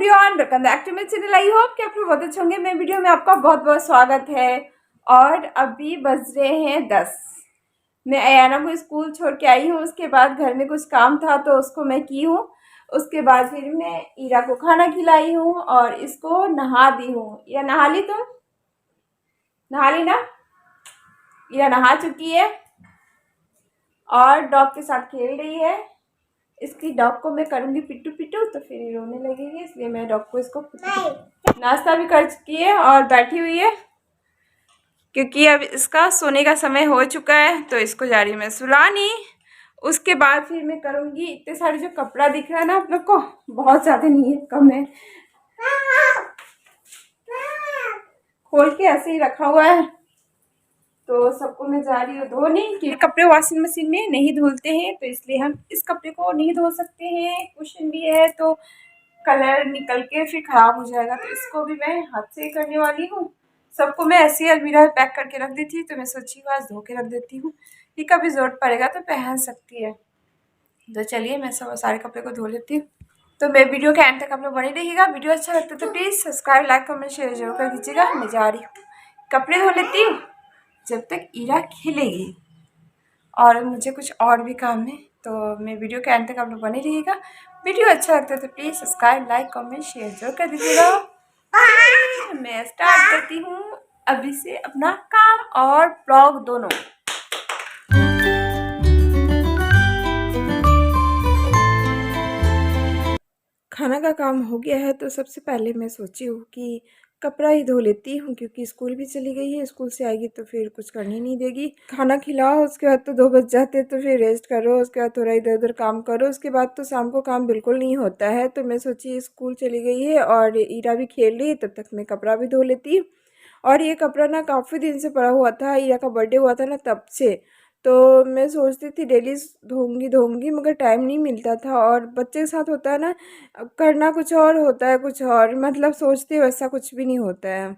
Everyone, welcome back to my channel. I hope कि आप लोग बहुत अच्छे होंगे। मेरे वीडियो में आपका बहुत बहुत स्वागत है। और अभी बज रहे हैं 10। मैं अयाना को स्कूल छोड़ के आई हूँ। उसके बाद घर में कुछ काम था तो उसको मैं की हूँ। उसके बाद फिर मैं ईरा को खाना खिलाई हूँ और इसको नहा दी हूँ। या नहा ली तुम? नहा ली ना? ईरा नहा चुकी है और डॉग के साथ खेल रही है। इसकी डॉग को मैं करूँगी पिट्टू पिट्टू तो फिर ये रोने लगेगी, इसलिए मैं डॉग को इसको नाश्ता भी कर चुकी है और बैठी हुई है क्योंकि अब इसका सोने का समय हो चुका है। तो इसको जा रही हूँ मैं सुलानी। उसके बाद फिर मैं करूँगी। इतने सारे जो कपड़ा दिख रहा है ना आप लोग को, बहुत ज़्यादा नहीं है, कम है। खोल के ऐसे ही रखा हुआ है तो सबको मैं जा रही हूँ धोने। कि कपड़े वॉशिंग मशीन में नहीं धुलते हैं तो इसलिए हम इस कपड़े को नहीं धो सकते हैं। कुशन भी है तो कलर निकल के फिर खराब हो जाएगा, तो इसको भी मैं हाथ से ही करने वाली हूँ। सबको मैं ऐसे ही अलमीरा में पैक करके रख दी थी तो मैं सोची आज धो के रख देती हूँ कि कभी जरूरत पड़ेगा तो पहन सकती है। तो चलिए मैं सब सारे कपड़े को धो लेती हूँ। तो मैं वीडियो के एंड तक आप लोग बने रहिएगा। वीडियो अच्छा लगता है तो please subscribe, like, comment, share जरूर कर दीजिएगा। मैं जा रही हूँ कपड़े धो लेती हूँ जब तक ईरा खेलेगी। और मुझे कुछ और भी काम है तो मैं वीडियो के एंड तक आप लोग बने रहिएगा। वीडियो अच्छा लगता है तो please subscribe, like, comment, share जरूर कर दीजिएगा। मैं स्टार्ट करती हूँ अभी से अपना काम और ब्लॉग दोनों। खाना का काम हो गया है तो सबसे पहले मैं सोची हूँ कि कपड़ा ही धो लेती हूँ क्योंकि स्कूल भी चली गई है। स्कूल से आएगी तो फिर कुछ करनी नहीं देगी। खाना खिलाओ, उसके बाद तो 2 बज जाते तो फिर रेस्ट करो, उसके बाद थोड़ा इधर उधर काम करो, उसके बाद तो शाम को काम बिल्कुल नहीं होता है। तो मैं सोची स्कूल चली गई है और ईरा भी खेल रही है, तब तक मैं कपड़ा भी धो लेती हूँ। और ये कपड़ा ना काफ़ी दिन से पड़ा हुआ था, ईरा का बर्थडे हुआ था ना तब से। तो मैं सोचती थी डेली धोऊंगी मगर टाइम नहीं मिलता था। और बच्चे के साथ होता है ना, करना कुछ और होता है, कुछ और मतलब सोचते वैसा कुछ भी नहीं होता है।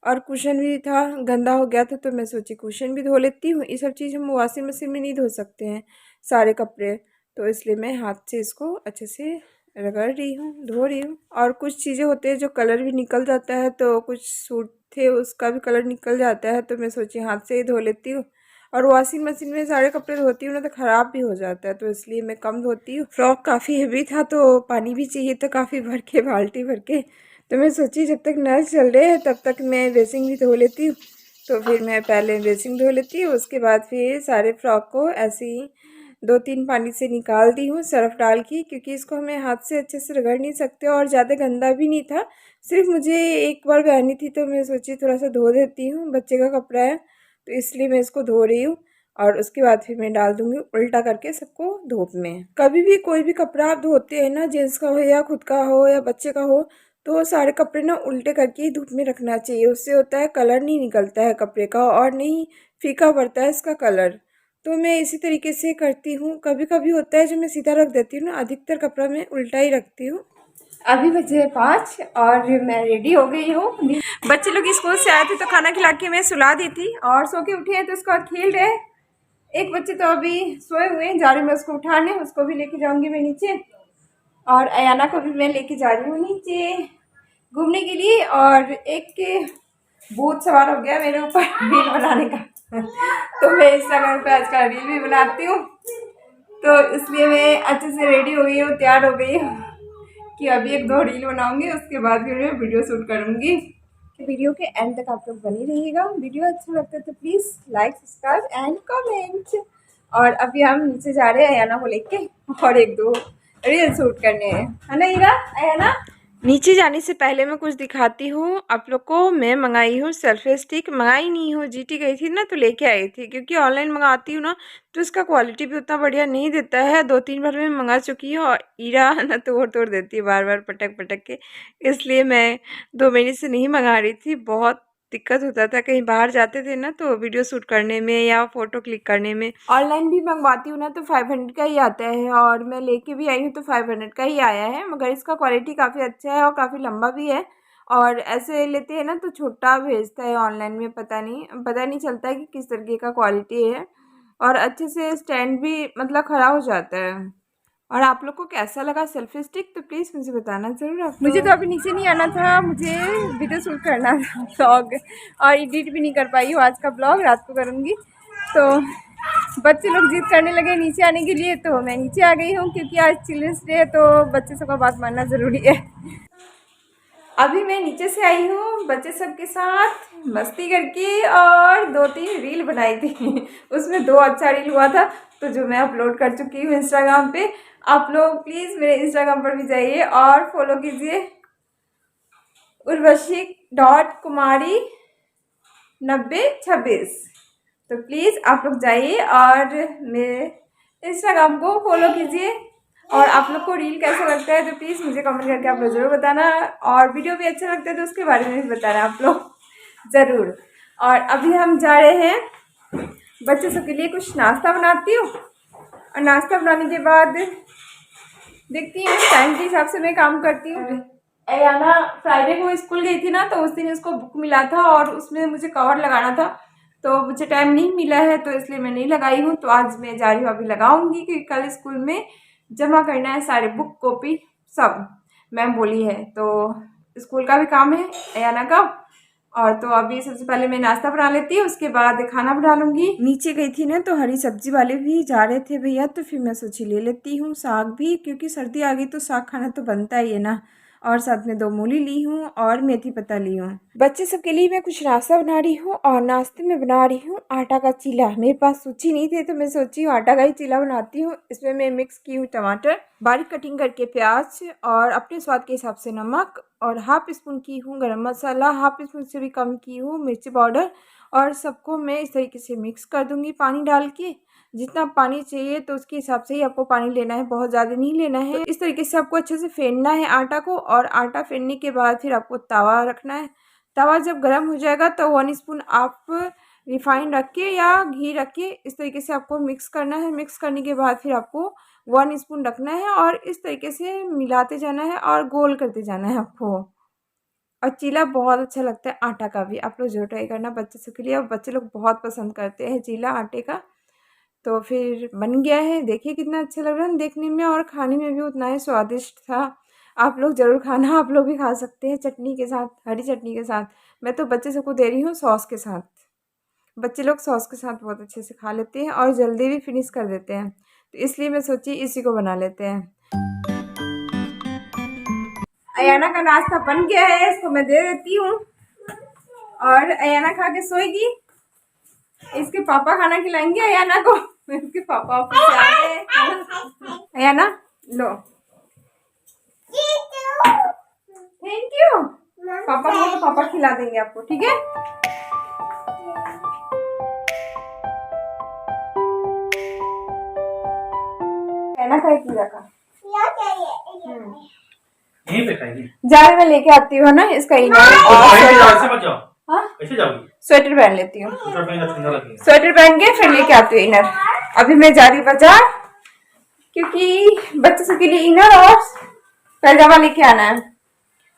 और कुशन भी था, गंदा हो गया था तो मैं सोची कुशन भी धो लेती हूँ। ये सब चीज़ हम वॉशिंग मशीन में नहीं धो सकते हैं सारे कपड़े, तो इसलिए मैं हाथ से इसको अच्छे से रगड़ रही हूँ, धो रही हूँ। और कुछ चीज़ें होती है जो कलर भी निकल जाता है, तो कुछ सूट थे उसका भी कलर निकल जाता है तो मैं सोची हाथ से ही धो लेती हूँ। और वॉशिंग मशीन में सारे कपड़े धोती हूँ ना तो ख़राब भी हो जाता है, तो इसलिए मैं कम धोती हूँ। फ्रॉक काफ़ी हेवी था तो पानी भी चाहिए तो काफ़ी भर के, बाल्टी भर के, तो मैं सोची जब तक नल चल रहे हैं तब तक मैं ड्रेसिंग भी धो लेती हूँ। तो फिर मैं पहले ड्रेसिंग धो लेती हूँ, उसके बाद फिर सारे फ्रॉक को ऐसे ही 2-3 पानी से निकाल दी हूँ सर्फ डाल के, क्योंकि इसको हमें हाथ से अच्छे से रगड़ नहीं सकते। और ज़्यादा गंदा भी नहीं था, सिर्फ मुझे एक बार पहनी थी तो मैं सोची थोड़ा सा धो देती हूँ, बच्चे का कपड़ा है तो इसलिए मैं इसको धो रही हूँ। और उसके बाद फिर मैं डाल दूँगी उल्टा करके सबको धूप में। कभी भी कोई भी कपड़ा आप धोते हैं ना, जेंट्स का हो या खुद का हो या बच्चे का हो, तो सारे कपड़े ना उल्टे करके ही धूप में रखना चाहिए। उससे होता है कलर नहीं निकलता है कपड़े का और नहीं फीका पड़ता है इसका कलर। तो मैं इसी तरीके से करती हूँ। कभी कभी होता है जो मैं सीधा रख देती हूँ ना, अधिकतर कपड़ा मैं उल्टा ही रखती हूँ। अभी बजे 5 और मैं रेडी हो गई हूँ। बच्चे लोग स्कूल से आए थे तो खाना खिला के मैं सुला दी थी और सो के उठे हैं तो उसके बाद खेल रहे। एक बच्चे तो अभी सोए हुए हैं, जा रही हूँ मैं उसको उठाने, उसको भी लेके जाऊँगी मैं नीचे। और अयाना को भी मैं लेके जा रही हूँ नीचे घूमने के लिए। और एक के भूत सवार हो गया मेरे ऊपर रील बनाने का तो मैं इंस्टाग्राम पे आजकल रील भी बनाती हूँ, तो इसलिए मैं अच्छे से रेडी हो गई हूँ, तैयार हो गई हूँ कि अभी 1-2 रील बनाऊंगी, उसके बाद फिर मैं वीडियो शूट करूँगी। वीडियो के एंड तक आप लोग बनी रहिएगा। वीडियो अच्छा लगता है तो please like, subscribe and comment. और अभी हम नीचे जा रहे हैं अयाना को लेके और 1-2 रील शूट करने हैं, है ना ईरा? अयाना नीचे जाने से पहले मैं कुछ दिखाती हूँ आप लोग को। मैं मंगाई हूँ सेल्फी स्टिक, मंगाई नहीं हूँ, जीटी गई थी ना तो लेके आई थी, क्योंकि ऑनलाइन मंगाती हूँ ना तो इसका क्वालिटी भी उतना बढ़िया नहीं देता है। 2-3 बार मैं मंगा चुकी हूँ और ईरा ना तोड़ देती है बार बार पटक पटक के, इसलिए मैं 2 महीने से नहीं मंगा रही थी। बहुत दिक्कत होता था, कहीं बाहर जाते थे ना तो वीडियो शूट करने में या फ़ोटो क्लिक करने में। ऑनलाइन भी मंगवाती हूँ ना तो 500 का ही आता है और मैं लेके भी आई हूँ तो 500 का ही आया है, मगर इसका क्वालिटी काफ़ी अच्छा है और काफ़ी लंबा भी है। और ऐसे लेते हैं ना तो छोटा भेजता है ऑनलाइन में, पता नहीं चलता है कि किस तरीके का क्वालिटी है। और अच्छे से स्टैंड भी मतलब खड़ा हो जाता है, और आप लोग को कैसा लगा सेल्फी स्टिक तो प्लीज़ मुझे बताना ज़रूर। आप मुझे तो अभी नीचे नहीं आना था, मुझे वीडियो शूट करना था ब्लॉग, और एडिट भी नहीं कर पाई हूँ आज का ब्लॉग, रात को करूँगी। तो बच्चे लोग जिद करने लगे नीचे आने के लिए, तो मैं नीचे आ गई हूँ क्योंकि आज चिल्ड्रंस डे है, तो बच्चे सबका बात मानना ज़रूरी है। अभी मैं नीचे से आई हूँ बच्चे सब के साथ मस्ती करके, और 2-3 रील बनाई थी उसमें 2 अच्छा रील हुआ था, तो जो मैं अपलोड कर चुकी हूँ इंस्टाग्राम पे। आप लोग प्लीज़ मेरे इंस्टाग्राम पर भी जाइए और फॉलो कीजिए urvashi.kumari9026। तो प्लीज़ आप लोग जाइए और मेरे इंस्टाग्राम को फॉलो कीजिए। और आप लोग को रील कैसा लगता है तो प्लीज़ मुझे कमेंट करके आप लोग ज़रूर बताना, और वीडियो भी अच्छा लगता है तो उसके बारे में भी बताना आप लोग ज़रूर। और अभी हम जा रहे हैं, बच्चे सब के लिए कुछ नाश्ता बनाती हूँ, और नाश्ता बनाने के बाद देखती हूँ टाइम के हिसाब से मैं काम करती हूँ। अयाना फ्राइडे को स्कूल गई थी ना, तो उस दिन उसको बुक मिला था और उसमें मुझे कवर लगाना था, तो मुझे टाइम नहीं मिला है, तो इसलिए मैं नहीं लगाई हूँ। तो आज मैं जा रही हूँ, अभी लगाऊंगी, क्योंकि कल स्कूल में जमा करना है सारे बुक कॉपी सब, मैम बोली है। तो स्कूल का भी काम है अयाना का। और तो अभी सबसे पहले मैं नाश्ता बना लेती हूँ, उसके बाद खाना बना लूँगी। नीचे गई थी ना, तो हरी सब्जी वाले भी जा रहे थे भैया, तो फिर मैं सोची ले लेती हूँ साग भी, क्योंकि सर्दी आ गई तो साग खाना तो बनता ही है ना। और साथ में 2 मूली ली हूँ और मेथी पत्ता ली हूँ। बच्चे सबके लिए मैं कुछ नाश्ता बना रही हूँ, और नाश्ते में बना रही हूँ आटा का चीला। मेरे पास सूजी नहीं थे, तो मैं सोची हूँ आटा का ही चीला बनाती हूँ। इसमें मैं मिक्स की हूँ टमाटर, बारीक कटिंग करके प्याज, और अपने स्वाद के हिसाब से नमक, और हाफ स्पून की हूँ गरम मसाला, हाफ स्पून से भी कम की हूँ मिर्ची पाउडर। और सबको मैं इस तरीके से मिक्स कर दूँगी पानी डाल के। जितना पानी चाहिए तो उसके हिसाब से ही आपको पानी लेना है, बहुत ज़्यादा नहीं लेना है। तो इस तरीके से आपको अच्छे से फेंटना है आटा को, और आटा फेंटने के बाद फिर आपको तवा रखना है। तवा जब गर्म हो जाएगा तो 1 स्पून आप रिफाइंड रख के या घी रख के इस तरीके से आपको मिक्स करना है। मिक्स करने के बाद फिर आपको 1 स्पून रखना है, और इस तरीके से मिलाते जाना है और गोल करते जाना है आपको। और चीला बहुत अच्छा लगता है आटा का भी, आप लोग ज़रूर ट्राई करना बच्चे सब के लिए, और बच्चे लोग बहुत पसंद करते हैं चीला आटे का। तो फिर बन गया है, देखिए कितना अच्छा लग रहा है देखने में, और खाने में भी उतना ही स्वादिष्ट था। आप लोग ज़रूर खाना, आप लोग भी खा सकते हैं चटनी के साथ, हरी चटनी के साथ। मैं तो बच्चे सबको दे रही हूँ सॉस के साथ, बच्चे लोग सॉस के साथ बहुत अच्छे से खा लेते हैं और जल्दी भी फिनिश कर देते हैं, तो इसलिए मैं सोची इसी को बना लेते हैं। अयाना का नाश्ता बन गया है, इसको मैं दे देती हूँ, और अयाना खा के सोएगी। इसके पापा खाना खिलाएंगे अयाना को, इसके पापा ऑफिस से आ गए हैं। अयाना लो, थैंक यू। पापा को तो पापा खिला देंगे आपको, ठीक है। अयाना खाए की रखा यहीं पे खाएगी। जारे में लेके आती हूँ ना इसका इनर, स्वेटर पहन लेती हूँ, स्वेटर पहन के फिर लेके आती हूँ इनर। अभी मैं जा रही बाजार, क्योंकि बच्चों सबके लिए इनर और पैजामा लेके आना है।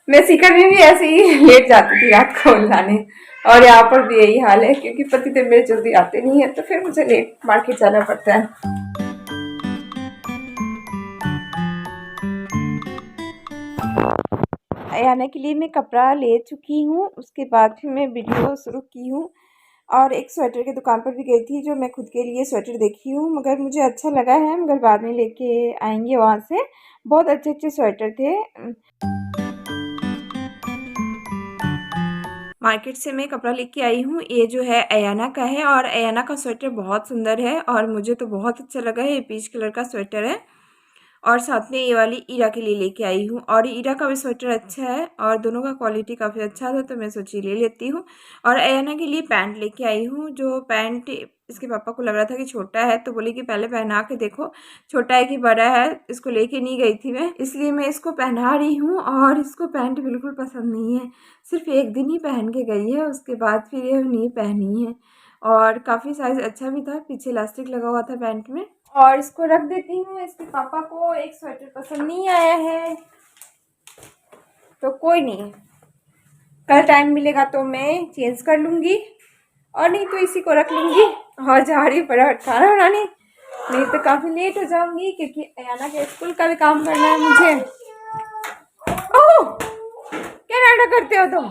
मैं सीकर में भी ऐसे ही लेट जाती थी रात को लाने, और यहाँ पर भी यही हाल है, क्योंकि पति देव मेरे जल्दी आते नहीं है, तो फिर मुझे लेट मार्केट जाना पड़ता है। अयाना के लिए मैं कपड़ा ले चुकी हूँ, उसके बाद फिर मैं वीडियो शुरू की हूँ, और एक स्वेटर की दुकान पर भी गई थी, जो मैं खुद के लिए स्वेटर देखी हूँ, मगर मुझे अच्छा लगा है, मगर बाद में लेके आएंगे वहाँ से। बहुत अच्छे अच्छे स्वेटर थे। मार्केट से मैं कपड़ा लेके आई हूँ, ये जो है अयाना का है, और अयाना का स्वेटर बहुत सुंदर है, और मुझे तो बहुत अच्छा लगा है। ये पीच कलर का स्वेटर है, और साथ में ये वाली ईरा के लिए लेके आई हूँ, और ईरा का भी स्वेटर अच्छा है, और दोनों का क्वालिटी काफ़ी अच्छा था, तो मैं सोची ले लेती हूँ। और अयाना के लिए पैंट लेके आई हूँ, जो पैंट इसके पापा को लग रहा था कि छोटा है, तो बोले कि पहले पहना के देखो छोटा है कि बड़ा है। इसको लेके नहीं गई थी मैं, इसलिए मैं इसको पहना रही हूँ, और इसको पैंट बिल्कुल पसंद नहीं है। सिर्फ एक दिन ही पहन के गई है, उसके बाद फिर ये नहीं पहनी है। और काफ़ी साइज़ अच्छा भी था, पीछे इलास्टिक लगा हुआ था पैंट में। और इसको रख देती हूँ। इसके पापा को एक स्वेटर पसंद नहीं आया है, तो कोई नहीं, कल टाइम मिलेगा तो मैं चेंज कर लूँगी, और नहीं तो इसी को रख लूँगी। और जा रही फटाफट खाना बनाने, नहीं तो काफ़ी लेट हो जाऊंगी क्योंकि अयाना के स्कूल का भी काम करना है मुझे। ओह, क्या नाटक करते हो तुम?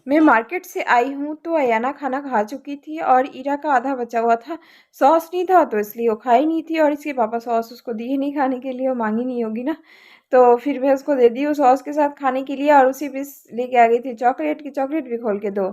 मैं मार्केट से आई हूँ तो अयाना खाना खा चुकी थी और ईरा का आधा बचा हुआ था। सॉस नहीं था तो इसलिए वो खाई नहीं थी और इसके पापा सॉस उसको दिए नहीं खाने के लिए, वो मांगी नहीं होगी ना। तो फिर मैं उसको दे दी वो सॉस के साथ खाने के लिए, और उसी बीच लेके आ गई थी चॉकलेट की, चॉकलेट भी खोल के दो।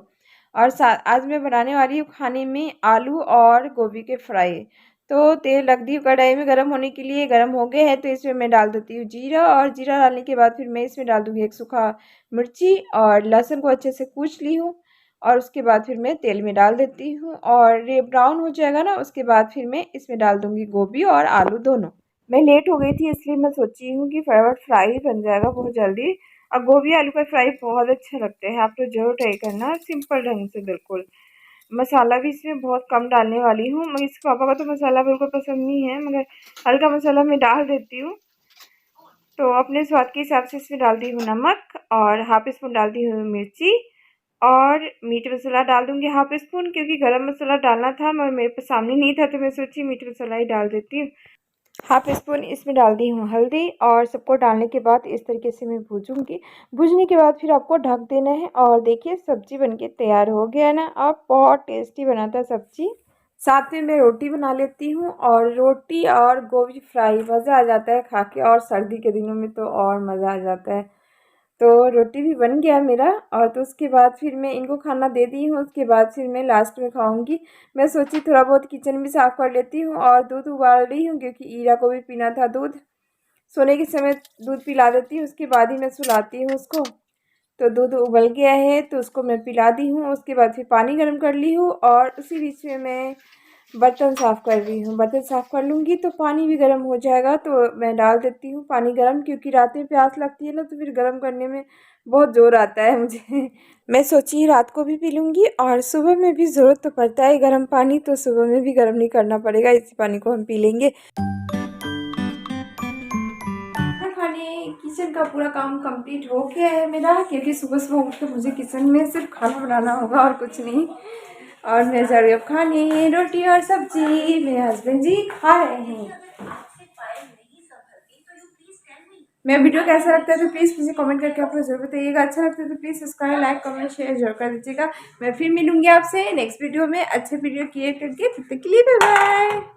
और आज मैं बनाने वाली हूँ खाने में आलू और गोभी के फ्राई। तो तेल रख दी कढ़ाई में गर्म होने के लिए, गर्म हो गए हैं तो इसमें मैं डाल देती हूँ जीरा, और जीरा डालने के बाद फिर मैं इसमें डाल दूँगी एक सूखा मिर्ची, और लहसुन को अच्छे से कूच ली हूँ। और उसके बाद फिर मैं तेल में डाल देती हूँ और ये ब्राउन हो जाएगा ना, उसके बाद फिर मैं इसमें डाल दूँगी गोभी और आलू दोनों। मैं लेट हो गई थी इसलिए मैं सोची हूँ कि फटाफट फ्राई बन जाएगा बहुत जल्दी। और गोभी आलू का फ्राई बहुत अच्छा लगता है, आप तो ज़रूर ट्राई करना सिंपल ढंग से बिल्कुल। मसाला भी इसमें बहुत कम डालने वाली हूँ, मगर इसके पापा को तो मसाला बिल्कुल पसंद नहीं है, मगर हल्का मसाला मैं डाल देती हूँ। तो अपने स्वाद के हिसाब से इसमें डाल दी हूँ नमक, और हाफ स्पून डाल दी हूँ मिर्ची, और मीट मसाला डाल दूँगी हाफ स्पून, क्योंकि गरम मसाला डालना था मगर मेरे पास सामने नहीं था तो मैं सोची मीट मसाला ही डाल देती हूँ। हाफ स्पून इसमें डाल दी हूँ हल्दी, और सबको डालने के बाद इस तरीके से मैं भूजूंगी। भूजने के बाद फिर आपको ढक देना है, और देखिए सब्जी बनके तैयार हो गया है ना। अब बहुत टेस्टी बनाता है सब्जी। साथ में मैं रोटी बना लेती हूँ, और रोटी और गोभी फ्राई मज़ा आ जाता है खा के, और सर्दी के दिनों में तो और मज़ा आ जाता है। तो रोटी भी बन गया मेरा, और तो उसके बाद फिर मैं इनको खाना दे दी हूँ, उसके बाद फिर मैं लास्ट में खाऊंगी। मैं सोची थोड़ा बहुत किचन भी साफ़ कर लेती हूँ, और दूध उबाल रही हूँ क्योंकि ईरा को भी पीना था दूध। सोने के समय दूध पिला देती हूँ, उसके बाद ही मैं सुलाती हूँ उसको। तो दूध उबल गया है तो उसको मैं पिला दी हूँ, उसके बाद फिर पानी गर्म कर ली हूँ, और उसी बीच में मैं बर्तन साफ़ कर रही हूँ। बर्तन साफ़ कर लूँगी तो पानी भी गर्म हो जाएगा, तो मैं डाल देती हूँ पानी गर्म, क्योंकि रात में प्यास लगती है ना तो फिर गर्म करने में बहुत ज़ोर आता है मुझे। मैं सोची रात को भी पी लूँगी, और सुबह में भी ज़रूरत तो पड़ता है गर्म पानी, तो सुबह में भी गर्म नहीं करना पड़ेगा, इसी पानी को हम पी लेंगे। खाने किचन का पूरा काम कंप्लीट हो गया है मेरा, क्योंकि सुबह सुबह उठ के मुझे किचन में सिर्फ खाना बनाना होगा और कुछ नहीं। और मैं जा रही हूँ खाने, रोटी और सब्जी मेरे हस्बैंड जी खा रहे हैं। मेरा वीडियो कैसा लगता है तो प्लीज़ मुझे कमेंट करके आप लोग जरूर बताइएगा। अच्छा लगता है तो please subscribe, like, comment, share जरूर कर दीजिएगा। मैं फिर मिलूंगी आपसे नेक्स्ट वीडियो में अच्छे वीडियो क्रिएट करके। तब तक के लिए बाय बाय।